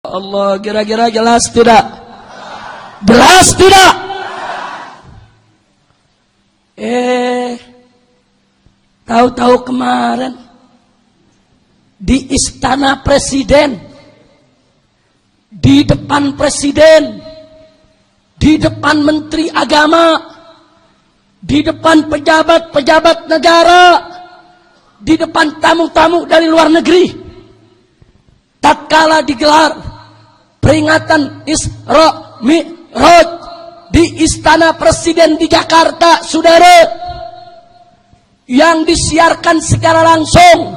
Allah, kira-kira jelas tidak? Jelas tidak? Tahu-tahu kemarin di istana presiden, di depan presiden, di depan menteri agama, di depan pejabat-pejabat negara, di depan tamu-tamu dari luar negeri, tatkala digelar peringatan Isra Mi'raj di istana presiden di Jakarta, saudara, yang disiarkan secara langsung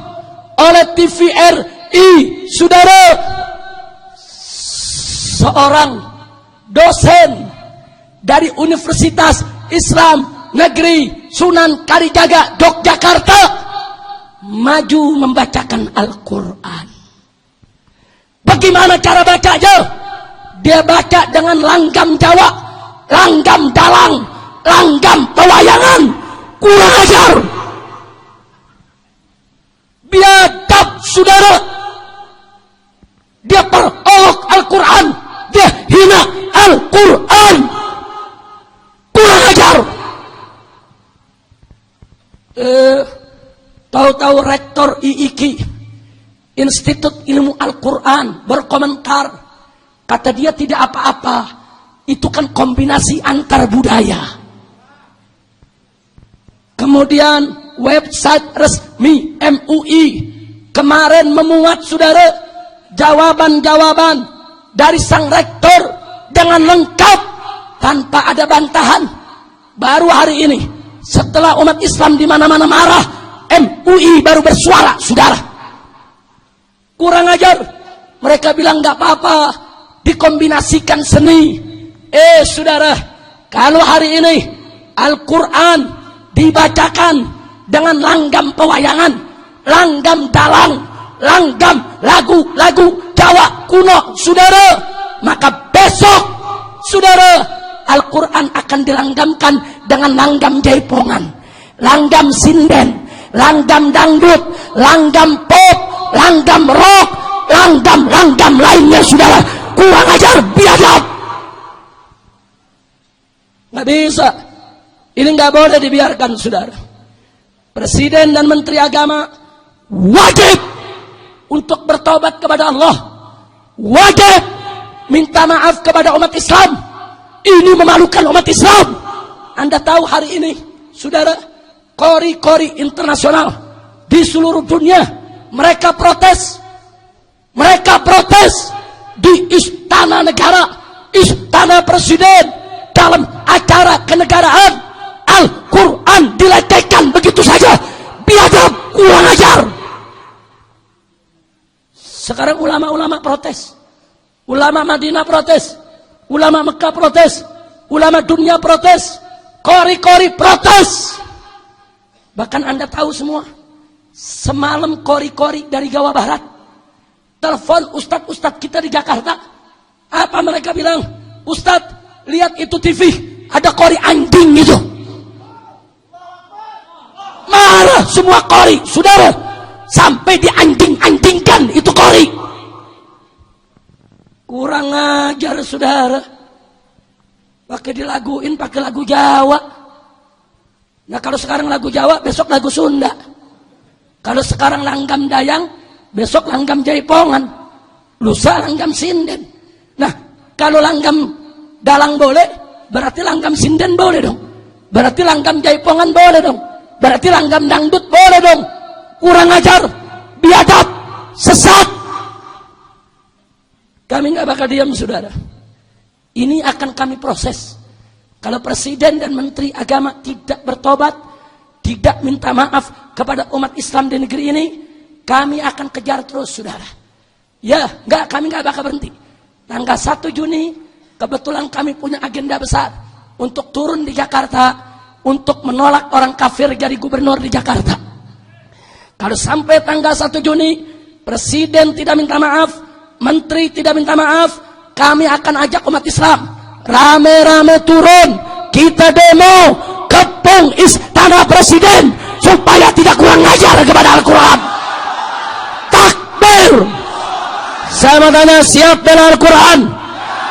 oleh TVRI, saudara, seorang dosen dari Universitas Islam Negeri Sunan Kalijaga Yogyakarta maju membacakan Al-Quran. Bagaimana cara bacanya? Dia baca dengan langgam Jawa, langgam dalang, langgam pewayangan. Kurang ajar, biadab, saudara. Dia perolok Al-Quran, dia hina Al-Quran. Kurang ajar. Tahu-tahu rektor IIKI, Institut Ilmu Al-Quran, berkomentar, kata dia tidak apa-apa, itu kan kombinasi antar budaya. Kemudian website resmi MUI kemarin memuat, saudara, jawaban-jawaban dari sang rektor dengan lengkap tanpa ada bantahan. Baru hari ini, setelah umat Islam di mana-mana marah, MUI baru bersuara, saudara. Kurang ajar. Mereka bilang nggak apa-apa dikombinasikan seni. Saudara, kalau hari ini Al-Quran dibacakan dengan langgam pewayangan, langgam dalang, langgam lagu-lagu Jawa kuno, saudara, maka besok, saudara, Al-Quran akan dilanggamkan dengan langgam jaipongan, langgam sinden, langgam dangdut, langgam pop, langgam rock, langgam lainnya, saudara. Kurang ajar, biadab. Nggak bisa. Ini nggak boleh dibiarkan, saudara. Presiden dan Menteri Agama wajib untuk bertobat kepada Allah, wajib minta maaf kepada umat Islam. Ini memalukan umat Islam. Anda tahu hari ini, saudara, kori-kori internasional di seluruh dunia mereka protes di istana negara, istana presiden, dalam acara kenegaraan. Al-Quran dilecehkan begitu saja, biadab, kurang ajar. Sekarang ulama-ulama protes, ulama Madinah protes, ulama Mekah protes, ulama dunia protes, kori-kori protes. Bahkan Anda tahu semua, semalam kori-kori dari Jawa Barat telepon ustadz-ustadz kita di Jakarta. Apa mereka bilang? Ustadz, lihat itu TV, ada kori anjing itu. Marah semua kori, saudara, sampai dianjing-anjingkan itu kori. Kurang ajar, saudara. Pakai dilaguin, pakai lagu Jawa. Nah, kalau sekarang lagu Jawa, besok lagu Sunda. Kalau sekarang langgam dayang, besok langgam jaipongan, lusa langgam sinden. Nah, kalau langgam dalang boleh, berarti langgam sinden boleh dong. Berarti langgam jaipongan boleh dong. Berarti langgam dangdut boleh dong. Kurang ajar, biadab, sesat. Kami nggak bakal diam, saudara. Ini akan kami proses. Kalau presiden dan menteri agama tidak bertobat, tidak minta maaf kepada umat Islam di negeri ini, kami akan kejar terus, saudara. Ya, kami nggak bakal berhenti. Tanggal 1 Juni, kebetulan kami punya agenda besar untuk turun di Jakarta, untuk menolak orang kafir jadi gubernur di Jakarta. Kalau sampai tanggal 1 Juni, presiden tidak minta maaf, menteri tidak minta maaf, kami akan ajak umat Islam rame-rame turun, kita demo kepung istana presiden supaya tidak kurang ajar kepada Al-Quran. Takbir. Saya mau tanya, siap bela Al-Quran?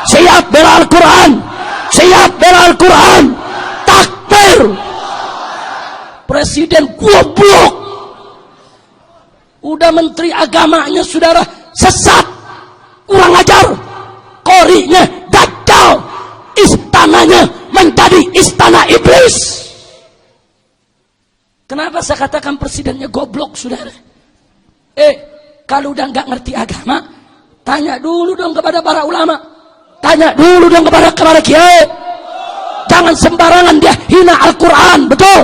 Siap bela Al-Quran? Siap bela Al-Quran? Takbir! Presiden goblok. Udah menteri agamanya saudara sesat, kurang ajar, korinya dajjal, istananya menjadi istana iblis. Kenapa saya katakan presidennya goblok saudara? Kalau udah nggak ngerti agama, tanya dulu dong kepada para ulama, tanya dulu dong kepada kiai. Jangan sembarangan dia hina Al-Quran, betul?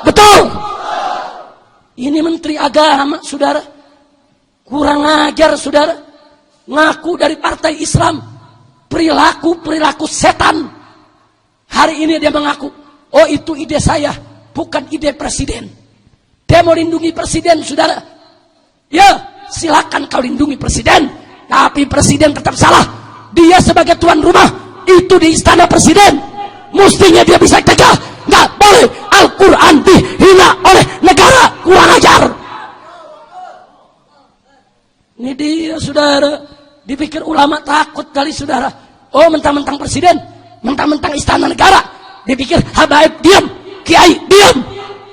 Betul. Ini menteri agama saudara, kurang ajar saudara, ngaku dari partai Islam, perilaku setan. Hari ini dia mengaku, oh itu ide saya, bukan ide presiden. Dia mau lindungi presiden saudara. Ya silakan kau lindungi presiden, tapi presiden tetap salah. Dia sebagai tuan rumah itu di istana presiden, mestinya dia bisa cegah. Nggak boleh Al-Quran dihina oleh negara, kurang ajar. Ini dia saudara, dipikir ulama takut kali saudara. Oh mentang-mentang presiden, mentang-mentang istana negara, dipikir habaib diam, kiai diam.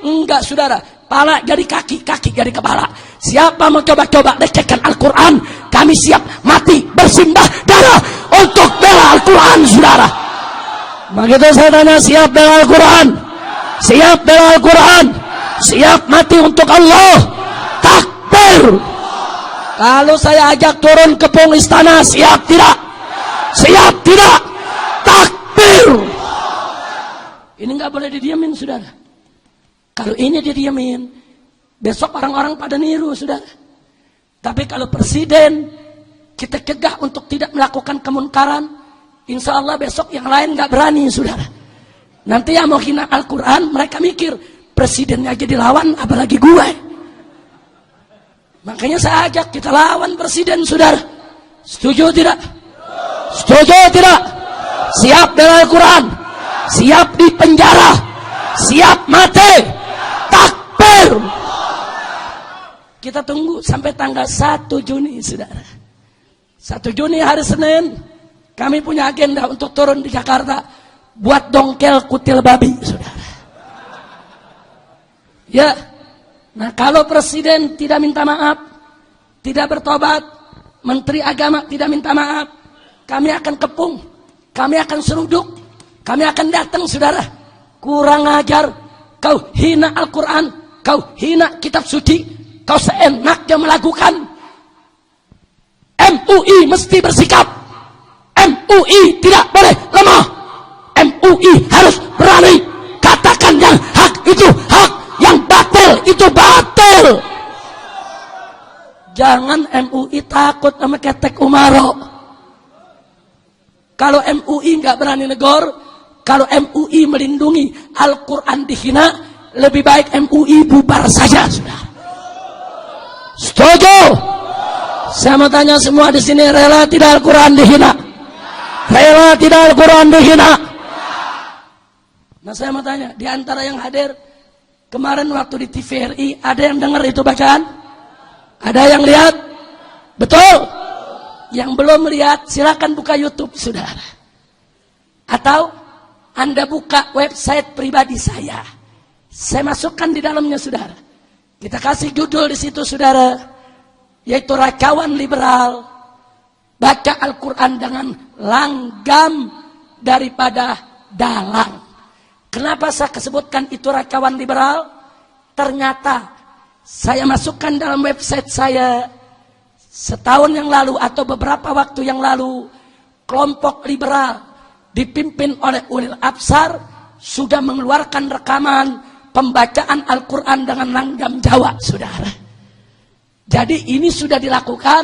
Enggak saudara, pala jadi kaki, kaki jadi kepala. Siapa mau coba-coba lecehkan Al-Quran, kami siap mati bersimbah darah untuk bela Al-Quran saudara. Begitu saya tanya, siap bela Al-Quran? Siap bela Al-Quran? Siap mati untuk Allah? Takbir! Kalau saya ajak turun ke pung istana, siap tidak? Siap tidak? Takbir! Ini nggak boleh didiamin saudara. Kalau ini didiamin, besok orang-orang pada niru saudara. Tapi kalau presiden kita cegah untuk tidak melakukan kemunkaran, insya Allah besok yang lain gak berani saudara. Nanti yang mau hina Al-Quran, mereka mikir presidennya aja dilawan, apalagi gue. Makanya saya ajak kita lawan presiden saudara. Setuju tidak? Setuju tidak? Siap bela Al-Quran? Siap di penjara? Siap mati? Takbir! Kita tunggu sampai tanggal 1 Juni saudara. 1 Juni hari Senin, kami punya agenda untuk turun di Jakarta, buat dongkel kutil babi, saudara. Ya, nah kalau presiden tidak minta maaf, tidak bertobat, menteri agama tidak minta maaf, kami akan kepung, kami akan seruduk, kami akan datang, saudara. Kurang ajar, kau hina Al-Quran, kau hina kitab suci, kau seenaknya melakukan. MUI mesti bersikap. MUI tidak boleh lemah. MUI harus berani katakan yang hak itu hak, yang batil itu batil. Jangan MUI takut sama ketek Umaro. Kalau MUI nggak berani negor, kalau MUI melindungi Al-Quran dihina, lebih baik MUI bubar saja, sudah. Setuju? Saya mau tanya semua di sini, rela tidak Al-Quran dihina? Rela tidak Al-Quran dihina? Nah saya mau tanya, di antara yang hadir kemarin waktu di TVRI, ada yang dengar itu bacaan? Ada yang lihat? Betul? Yang belum lihat silakan buka YouTube, saudara. Atau Anda buka website pribadi saya masukkan di dalamnya, saudara. Kita kasih judul di situ, saudara, yaitu Rakawan Liberal, baca Al-Quran dengan langgam daripada dalang. Kenapa saya sebutkan itu Rakawan Liberal? Ternyata saya masukkan dalam website saya setahun yang lalu atau beberapa waktu yang lalu, kelompok liberal dipimpin oleh Ulil Absar sudah mengeluarkan rekaman pembacaan Al-Quran dengan langgam Jawa, saudara. Jadi ini sudah dilakukan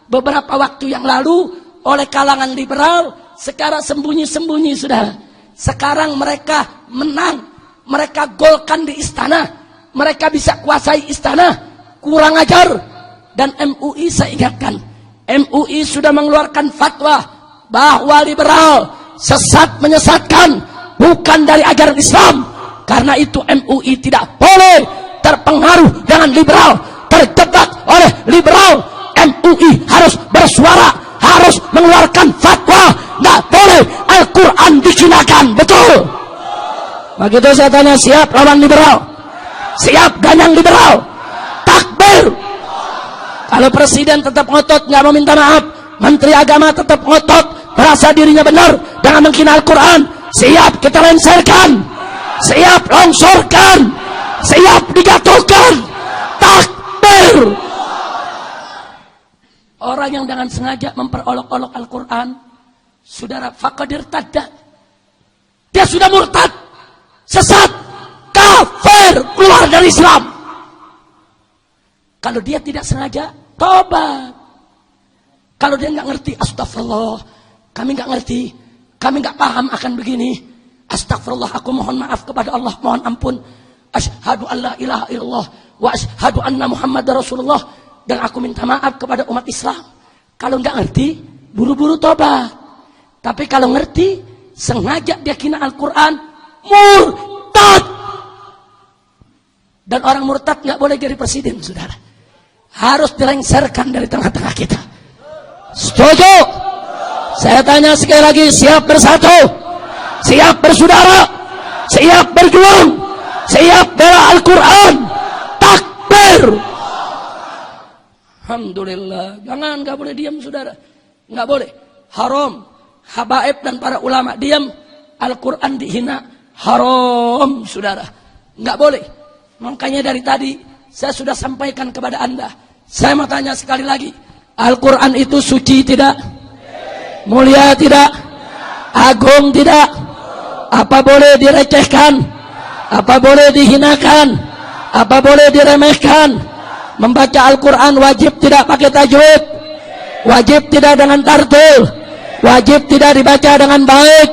beberapa waktu yang lalu oleh kalangan liberal, sekarang sembunyi-sembunyi, saudara. Sekarang mereka menang, mereka golkan di istana, mereka bisa kuasai istana, kurang ajar. Dan MUI saya ingatkan, MUI sudah mengeluarkan fatwa bahwa liberal sesat menyesatkan, bukan dari ajaran Islam. Karena itu MUI tidak boleh terpengaruh dengan liberal, terjebak oleh liberal. MUI harus bersuara Begitu saya tanya, siap lawan liberal? Siap ganyang liberal? Takbir! Kalau presiden tetap ngotot nggak mau minta maaf, menteri agama tetap ngotot merasa dirinya benar dengan menghina Al-Quran, siap kita lengserkan, siap longsorkan, siap digatuhkan. Takbir! Orang yang dengan sengaja memperolok-olok Al-Quran, saudara, faqadir tadda, dia sudah murtad, sesat, kafir, keluar dari Islam. Kalau dia tidak sengaja, tobat. Kalau dia nggak ngerti, astagfirullah, kami nggak ngerti, kami nggak paham akan begini, astagfirullah, aku mohon maaf kepada Allah, mohon ampun, asyhadu an la ilaha illallah wa asyhadu anna Muhammadar Rasulullah, dan aku minta maaf kepada umat Islam. Kalau nggak ngerti, buru-buru tobat. Tapi kalau ngerti, sengaja dia hina Al-Quran, murtad. Dan orang murtad nggak boleh jadi presiden, saudara. Harus dilengserkan dari tengah-tengah kita. Setuju? Saya tanya sekali lagi, siap bersatu? Siap bersaudara? Siap berjuang? Siap bela Al-Quran? Takbir! Alhamdulillah. Jangan, nggak boleh diam, saudara. Nggak boleh. Haram. Habaib dan para ulama diam, Al-Quran dihina. Haram, saudara. Nggak boleh. Makanya dari tadi saya sudah sampaikan kepada Anda. Saya mau tanya sekali lagi, Al-Quran itu suci tidak? Mulia tidak? Agung tidak? Apa boleh direcehkan? Apa boleh dihinakan? Apa boleh diremehkan? Membaca Al-Quran wajib tidak pakai tajwid? Wajib tidak dengan tartil? Wajib tidak dibaca dengan baik?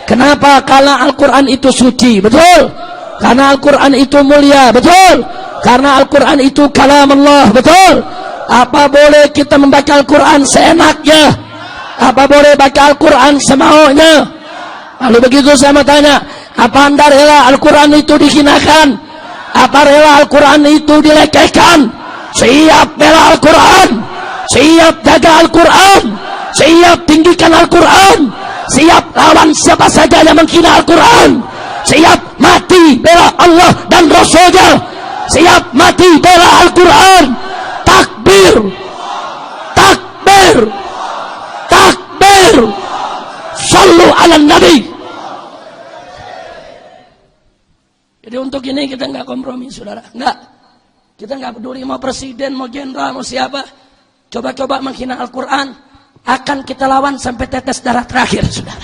Kenapa? Karena Al-Quran itu suci, betul? Karena Al-Quran itu mulia, betul? Karena Al-Quran itu kalam Allah, betul? Apa boleh kita membaca Al-Quran seenaknya? Apa boleh baca Al-Quran semaunya? Lalu begitu saya mau tanya, apa Anda rela Al-Quran itu dihinakan? Apa rela Al-Quran itu dilekehkan? Siap bela Al-Quran, siap jaga Al-Quran, siap tinggikan Al-Quran, siap lawan siapa saja yang menghina Al-Quran, siap mati bela Allah dan Rasulnya, siap mati bela Al-Quran. Takbir! Takbir! Takbir! Sallu ala Nabi. Jadi untuk ini kita nggak kompromi, saudara. Nggak. Kita nggak peduli mau presiden, mau jenderal, mau siapa. Coba-coba menghina Al-Quran, akan kita lawan sampai tetes darah terakhir, saudara.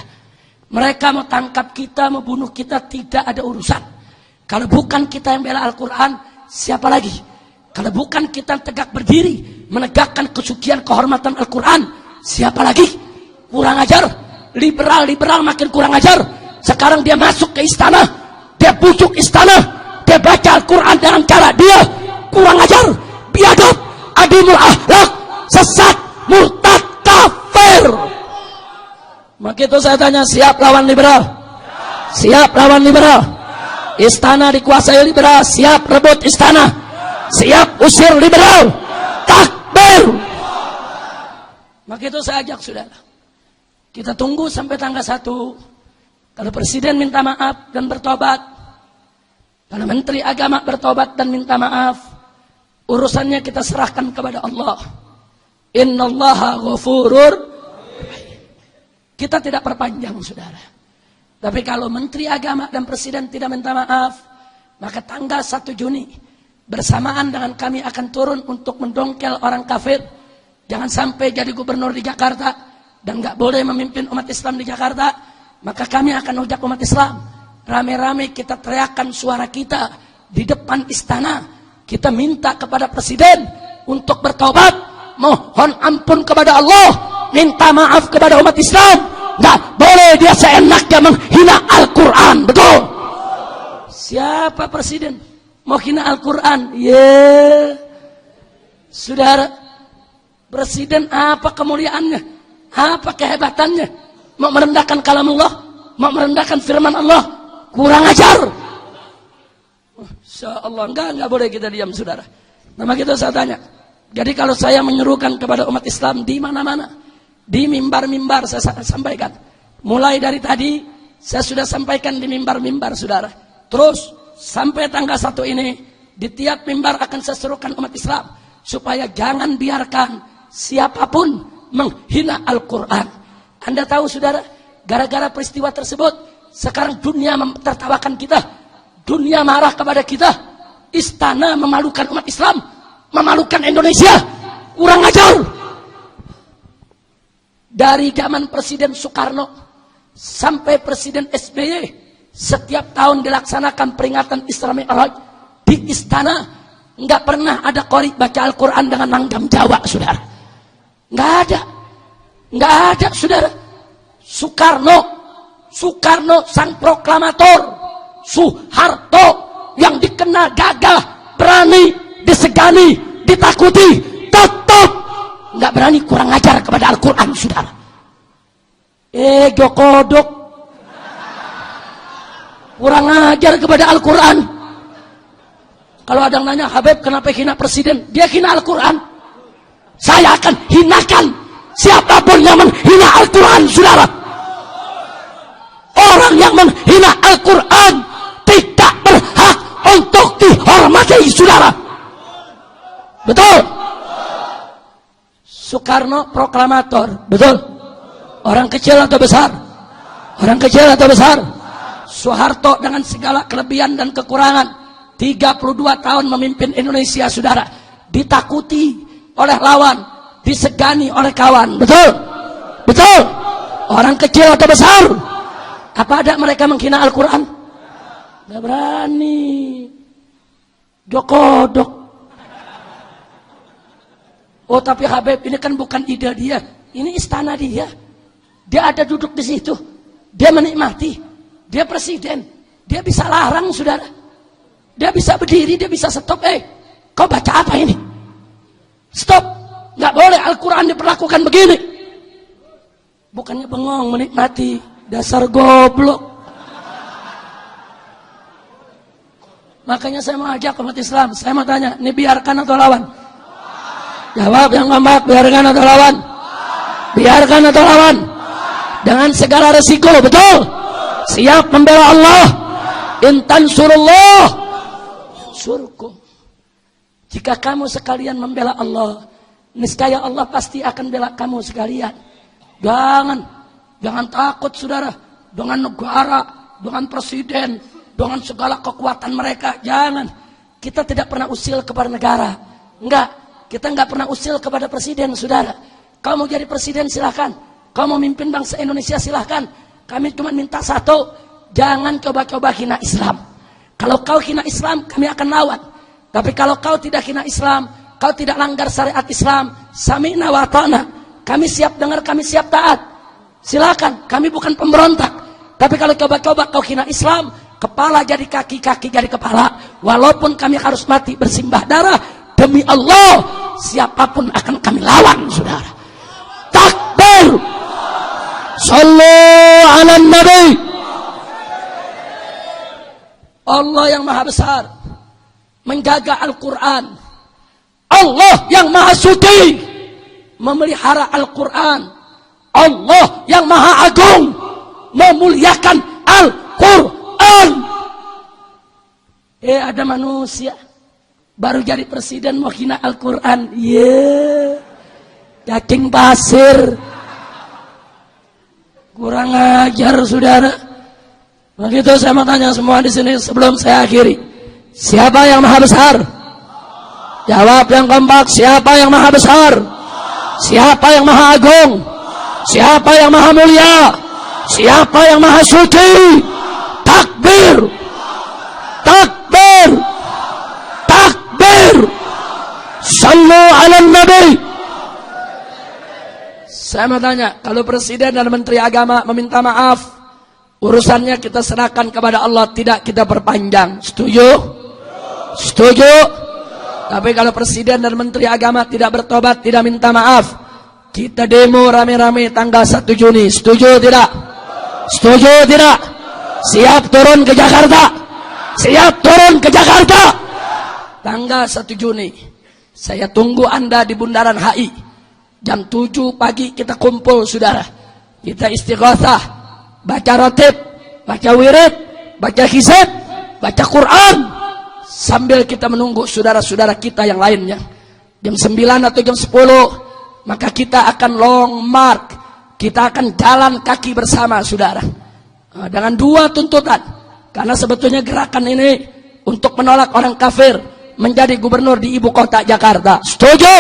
Mereka mau tangkap kita, mau bunuh kita, tidak ada urusan. Kalau bukan kita yang bela Al-Quran, siapa lagi? Kalau bukan kita tegak berdiri, menegakkan kesucian kehormatan Al-Quran, siapa lagi? Kurang ajar. Liberal makin kurang ajar. Sekarang dia masuk ke istana, dia bujuk istana, dia baca Al-Quran dengan cara dia. Kurang ajar, biadab, adimul akhlak, sesat, murtad, kafir. Maka itu saya tanya, siap lawan liberal? Siap lawan liberal? Istana dikuasai liberal, siap rebut istana, siap usir liberal. Takbir! Maka itu saya ajak, saudara, kita tunggu sampai tanggal 1. Kalau presiden minta maaf dan bertobat, kalau menteri agama bertobat dan minta maaf, urusannya kita serahkan kepada Allah. Innallaha ghafurur. Kita tidak perpanjang, saudara. Tapi kalau menteri agama dan presiden tidak minta maaf, maka tanggal 1 Juni bersamaan dengan kami akan turun untuk mendongkel orang kafir. Jangan sampai jadi gubernur di Jakarta dan nggak boleh memimpin umat Islam di Jakarta. Maka kami akan ujak umat Islam. Rame-rame kita teriakkan suara kita di depan istana. Kita minta kepada presiden untuk bertobat, mohon ampun kepada Allah, minta maaf kepada umat Islam. Nggak boleh dia seenaknya menghina Al-Quran, betul? Siapa presiden mau hina Al-Quran? Saudara, presiden apa kemuliaannya? Apa kehebatannya? Mau merendahkan kalam Allah? Mau merendahkan firman Allah? Kurang ajar. Insya Allah, enggak boleh kita diam, saudara. Nama kita saya tanya. Jadi kalau saya menyerukan kepada umat Islam di mana-mana, di mimbar-mimbar saya sampaikan. Mulai dari tadi saya sudah sampaikan di mimbar-mimbar saudara. Terus sampai tanggal 1 ini di tiap mimbar akan saya serukan umat Islam supaya jangan biarkan siapapun menghina Al-Quran. Anda tahu saudara, gara-gara peristiwa tersebut sekarang dunia tertawakan kita, dunia marah kepada kita, istana memalukan umat Islam, memalukan Indonesia, kurang ajar. Dari zaman Presiden Soekarno sampai Presiden SBY, setiap tahun dilaksanakan peringatan Isra Mi'raj di istana, nggak pernah ada qori baca Al-Quran dengan langgam Jawa, saudara. Nggak ada, saudara. Soekarno sang proklamator, Soeharto yang dikenal gagah, berani, disegani, ditakuti, tetap nggak berani kurang ajar kepada Al-Quran, saudara. Jokodok kurang ajar kepada Al-Quran. Kalau ada yang nanya, Habib kenapa hina presiden? Dia hina Al-Quran. Saya akan hinakan siapapun yang menghina Al-Quran, saudara. Orang yang menghina Al-Quran tidak berhak untuk dihormati, saudara. Betul? Soekarno proklamator, betul? Orang kecil atau besar? Orang kecil atau besar? Soeharto dengan segala kelebihan dan kekurangan, 32 tahun memimpin Indonesia, saudara. Ditakuti oleh lawan, disegani oleh kawan, betul? Betul? Orang kecil atau besar? Apa ada mereka menghina Al-Quran? Gak berani. Jokodok. Oh tapi Habib, ini kan bukan ide dia, ini istana dia. Dia ada duduk di situ, dia menikmati, dia presiden, dia bisa larang, saudara. Dia bisa berdiri, dia bisa stop. Kau baca apa ini? Stop, nggak boleh Al-Quran diperlakukan begini. Bukannya bengong menikmati, dasar goblok. Makanya saya mau ajak umat Islam, saya mau tanya, ini biarkan atau lawan? Jawab yang ngambak, biarkan atau lawan? Biarkan atau lawan? Dengan segala resiko, betul? Siap membela Allah. Intan surullah surkum. Jika kamu sekalian membela Allah, niscaya Allah pasti akan bela kamu sekalian. Jangan takut, saudara, dengan negara, dengan presiden, dengan segala kekuatan mereka. Jangan. Kita tidak pernah usil kepada negara. Enggak. Kita enggak pernah usil kepada presiden, saudara. Kau mau jadi presiden silahkan. Kau mau memimpin bangsa Indonesia silahkan. Kami cuma minta satu, jangan coba-coba hina Islam. Kalau kau hina Islam, kami akan lawan. Tapi kalau kau tidak hina Islam, kau tidak langgar syariat Islam, sami'na wa ta'na, kami siap dengar, kami siap taat. Silakan, kami bukan pemberontak. Tapi kalau coba-coba kau hina Islam, kepala jadi kaki, kaki jadi kepala, walaupun kami harus mati bersimbah darah, demi Allah, siapapun akan kami lawan, saudara. Takbir. Sallu ala Nabi. Allah yang maha besar menjaga Al-Quran. Allah yang maha suci memelihara Al-Quran. Allah yang maha agung memuliakan Al-Quran. Ada manusia baru jadi presiden mau hina Al-Quran. Cacing pasir. Kurang ajar, saudara. Begitu saya mau tanya semua di sini sebelum saya akhiri. Siapa yang maha besar? Jawab yang kompak. Siapa yang maha besar? Siapa yang maha agung? Siapa yang maha mulia? Siapa yang maha suci? Takbir. Takbir. Takbir. Sallu ala Nabi. Saya mau tanya, kalau presiden dan menteri agama meminta maaf, urusannya kita serahkan kepada Allah, tidak kita perpanjang. Setuju? Setuju? Tapi kalau presiden dan menteri agama tidak bertobat, tidak minta maaf, kita demo rame-rame tanggal 1 Juni. Setuju tidak? Setuju tidak? Siap turun ke Jakarta? Siap turun ke Jakarta? Tanggal 1 Juni. Saya tunggu Anda di Bundaran HI. Jam 7 pagi kita kumpul, saudara. Kita istighatsah, baca ratib, baca wirid, baca hizab, baca Quran, sambil kita menunggu saudara-saudara kita yang lainnya. Jam 9 atau jam 10, maka kita akan long march, kita akan jalan kaki bersama saudara. Dengan dua tuntutan, karena sebetulnya gerakan ini untuk menolak orang kafir menjadi gubernur di ibu kota Jakarta. Setuju?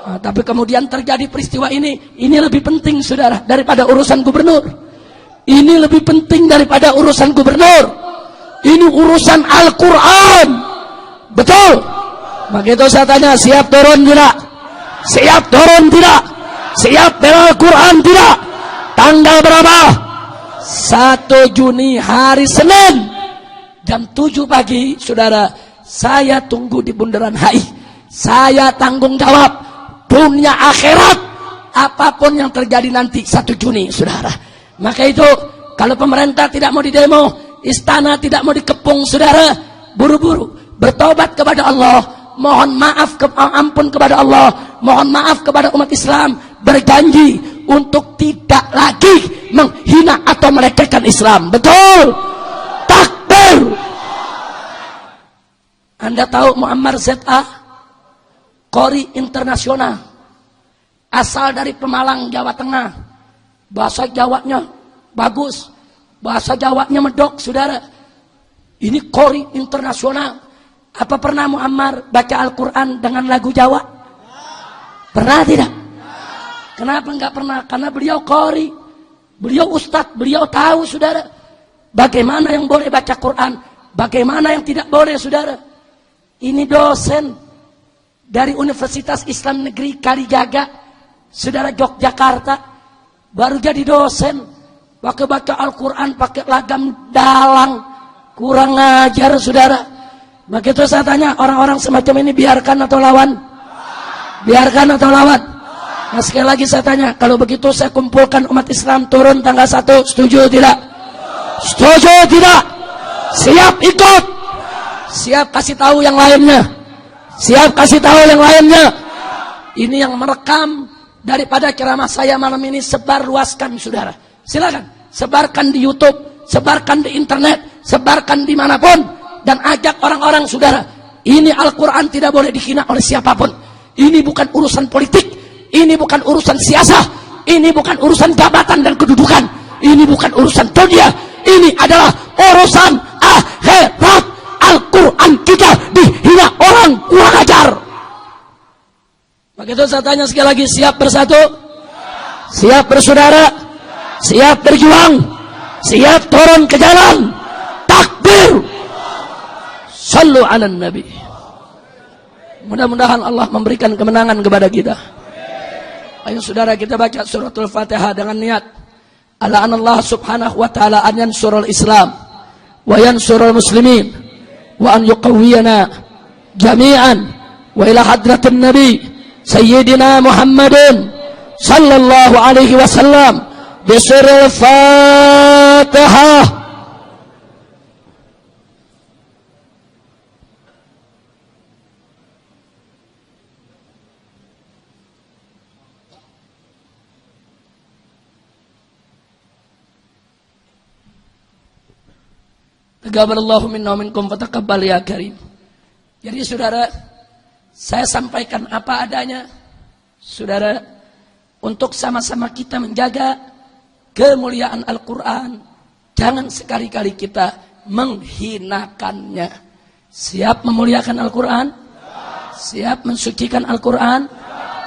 Tapi kemudian terjadi peristiwa ini lebih penting saudara daripada urusan gubernur. Ini lebih penting daripada urusan gubernur. Ini urusan Al-Quran. Betul? Begitu saya tanya, siap turun tidak? Siap turun tidak? Siap bela Al-Quran tidak? Tanggal berapa? 1 Juni hari Senin jam 7 pagi saudara, saya tunggu di bundaran HI. Saya tanggung jawab dunia akhirat apapun yang terjadi nanti 1 Juni saudara. Maka itu kalau pemerintah tidak mau didemo, istana tidak mau dikepung saudara, buru-buru bertobat kepada Allah, mohon maaf ampun kepada Allah, mohon maaf kepada umat Islam, berjanji untuk tidak lagi menghina atau melecehkan Islam. Betul? Takbir. Anda tahu Muammar Z.A. Qori internasional, asal dari Pemalang, Jawa Tengah. Bahasa Jawanya bagus, bahasa Jawanya medok saudara. Ini Qori internasional. Apa pernah Muammar baca Al-Quran dengan lagu Jawa? Pernah tidak? Kenapa enggak pernah? Karena beliau Qori, beliau ustadz, beliau tahu saudara bagaimana yang boleh baca Quran, bagaimana yang tidak boleh saudara. Ini dosen dari Universitas Islam Negeri Kalijaga saudara, Yogyakarta, baru jadi dosen pakai baca Al-Quran pakai lagam dalang, kurang ajar saudara. Begitu saya tanya, orang-orang semacam ini biarkan atau lawan? Biarkan atau lawan? Nah sekali lagi saya tanya, kalau begitu saya kumpulkan umat Islam turun tanggal 1, setuju tidak? Setuju tidak? Siap ikut? Siap kasih tahu yang lainnya? Siap kasih tahu yang lainnya? Ini yang merekam daripada ceramah saya malam ini, sebar luaskan saudara. Silakan sebarkan di YouTube, sebarkan di internet, sebarkan dimanapun, dan ajak orang-orang saudara. Ini Al-Quran tidak boleh dihina oleh siapapun. Ini bukan urusan politik, ini bukan urusan siasah, ini bukan urusan jabatan dan kedudukan, ini bukan urusan dunia, ini adalah urusan akhirat. Al-Quran kita dihina orang kurang ajar. Begitu saya tanya sekali lagi, siap bersatu? Siap bersaudara? Siap berjuang? Siap turun ke jalan? Takbir! Sallu ala Nabi. Mudah-mudahan Allah memberikan kemenangan kepada kita. Ayo saudara, kita baca suratul Fatihah dengan niat ala anallah subhanahu wa ta'ala an yansurul Islam wa yansurul muslimin wa an yuqawwiyana jami'an wa ila hadratin Nabi Sayyidina Muhammadin sallallahu alaihi wasallam bisurul Fatihah. Taqabbalallahu minna wa minkum fataqabbal ya karim. Jadi saudara, saya sampaikan apa adanya saudara, untuk sama-sama kita menjaga kemuliaan Al-Quran. Jangan sekali-kali kita menghinakannya. Siap memuliakan Al-Quran? Siap mensucikan Al-Quran?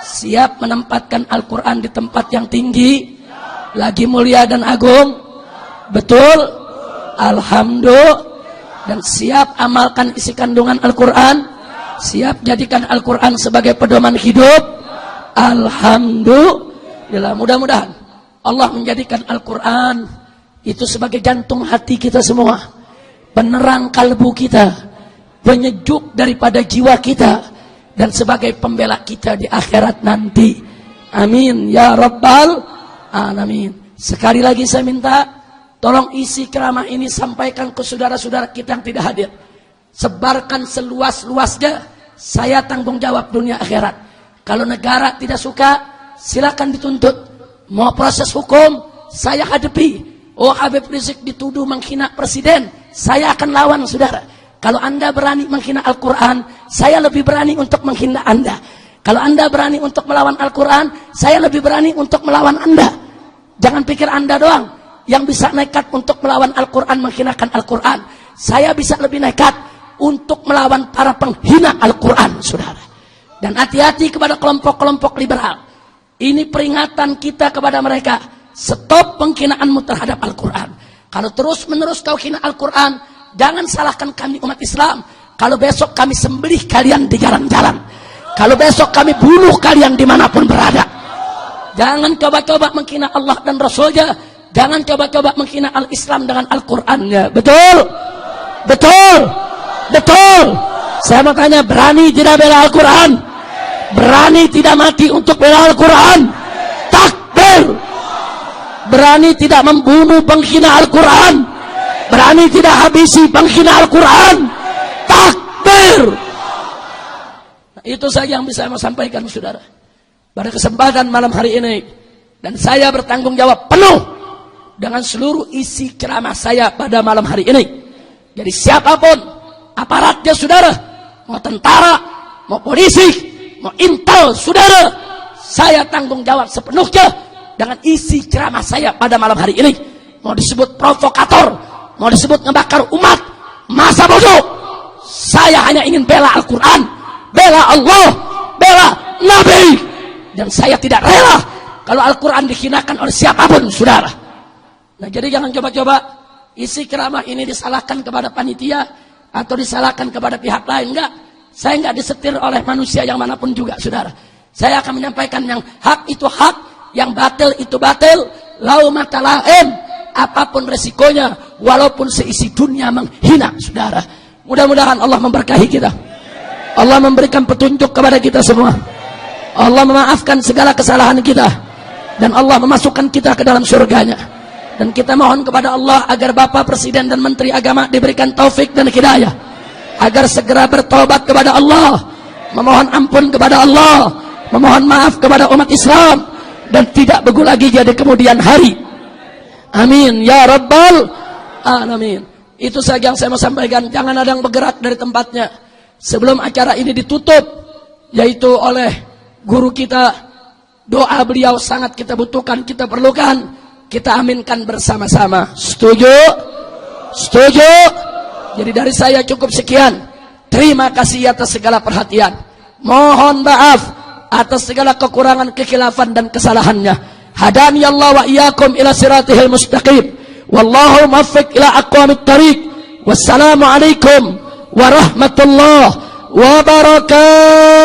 Siap menempatkan Al-Quran di tempat yang tinggi, lagi mulia dan agung? Betul? Alhamdulillah. Dan siap amalkan isi kandungan Al-Quran? Siap jadikan Al-Quran sebagai pedoman hidup? Alhamdulillah. Mudah-mudahan Allah menjadikan Al-Quran itu sebagai jantung hati kita semua, penerang kalbu kita, penyejuk daripada jiwa kita, dan sebagai pembela kita di akhirat nanti. Amin ya rabbal alamin. Sekali lagi saya minta, tolong isi ceramah ini sampaikan ke saudara-saudara kita yang tidak hadir. Sebarkan seluas-luasnya. Saya tanggung jawab dunia akhirat. Kalau negara tidak suka, silakan dituntut. Mau proses hukum, saya hadapi. Oh, Habib Rizik dituduh menghina presiden, saya akan lawan, saudara. Kalau Anda berani menghina Al-Quran, saya lebih berani untuk menghina Anda. Kalau Anda berani untuk melawan Al-Quran, saya lebih berani untuk melawan Anda. Jangan pikir Anda doang yang bisa nekat untuk melawan Al-Quran, menghinakan Al-Quran. Saya bisa lebih nekat untuk melawan para penghina Al-Quran, saudara. Dan hati-hati kepada kelompok-kelompok liberal. Ini peringatan kita kepada mereka. Stop penghinaanmu terhadap Al-Quran. Kalau terus-menerus kau hina Al-Quran, jangan salahkan kami umat Islam. Kalau besok kami sembelih kalian di jalan-jalan. Kalau besok kami bunuh kalian dimanapun berada. Jangan coba-coba menghina Allah dan Rasulnya. Jangan coba-coba menghina Al-Islam dengan Al-Qurannya. Betul? Betul? Betul? Saya mau tanya, berani tidak bela Al-Quran? Berani tidak mati untuk bela Al-Quran? Takbir! Berani tidak membunuh penghina Al-Quran? Berani tidak habisi penghina Al-Quran? Takbir! Nah, itu saja yang bisa saya sampaikan, saudara, pada kesempatan malam hari ini. Dan saya bertanggung jawab penuh dengan seluruh isi ceramah saya pada malam hari ini. Jadi siapapun aparatnya, saudara, mau tentara, mau polisi, mau intel, saudara, saya tanggung jawab sepenuhnya dengan isi ceramah saya pada malam hari ini. Mau disebut provokator, mau disebut ngebakar umat, masa bodoh. Saya hanya ingin bela Al-Quran, bela Allah, bela Nabi. Dan saya tidak rela kalau Al-Quran dihinakan oleh siapapun, saudara. Nah, jadi jangan coba-coba isi ceramah ini disalahkan kepada panitia atau disalahkan kepada pihak lain. Enggak. Saya enggak disetir oleh manusia yang manapun juga, saudara. Saya akan menyampaikan yang hak itu hak, yang batil itu batil, lau mata lain, apapun resikonya, walaupun seisi dunia menghina, saudara. Mudah-mudahan Allah memberkahi kita. Allah memberikan petunjuk kepada kita semua. Allah memaafkan segala kesalahan kita. Dan Allah memasukkan kita ke dalam surganya. Dan kita mohon kepada Allah agar Bapak Presiden dan Menteri Agama diberikan taufik dan hidayah. Agar segera bertobat kepada Allah. Memohon ampun kepada Allah. Memohon maaf kepada umat Islam. Dan tidak begulah lagi jadi kemudian hari. Amin ya rabbal alamin. Itu saja yang saya mau sampaikan. Jangan ada yang bergerak dari tempatnya sebelum acara ini ditutup, yaitu oleh guru kita. Doa beliau sangat kita butuhkan, kita perlukan. Kita aminkan bersama-sama. Setuju? Setuju? Jadi dari saya cukup sekian. Terima kasih atas segala perhatian. Mohon maaf atas segala kekurangan, kekhilafan dan kesalahannya. Hadani Allah wa iyyakum ila siratihil mustaqim. Wallahu muwaffiq ila aqwamit thariq. Wassalamu alaikum warahmatullahi wabarakatuh.